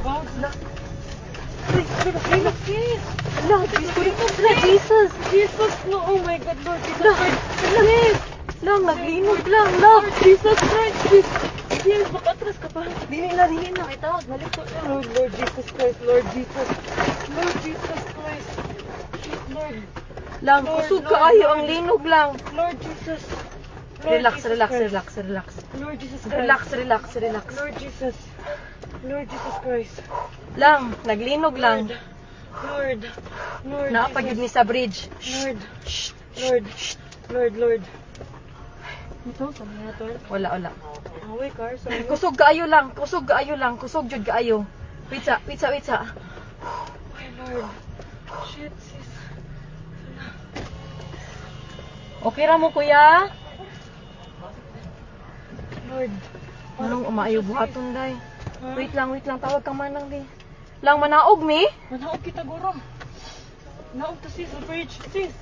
Wow, Ala, Jesus. Jesus, no, oh my God, Lord Jesus Ala, Christ. ala, lang, naglinog lang, love. Jesus Christ, please. Yes, makatras ka pa. Dili na, itawag, balik ko. Lord Jesus Christ, Lord Jesus. Lord Jesus Christ. Lord, Lang, Lord, kusog Lord, kaayo, Lord. ang linog lang. Lord Jesus. Lord Relax, Jesus relax, Christ. relax, relax. Lord Jesus Christ. Relax, relax, relax. Lord Jesus. Lord Jesus Christ. Lang, naglinog lang. Lord. Lord Naapagid ni Jesus. sa bridge. Lord. Lord. Lord, Lord. Ito, sa mga to. Wala. Away, car. Sorry. Kusog kaayo lang, kusog jud kaayo. Witsa. My Lord. Shit, sis. Okay ra mo kuya? Lord. Anong umaayo buhaton day? Wait lang, tawag kang manang di. Lang manaog mi? Manaog kita, guro. Naog to sis, sa bridge, sis.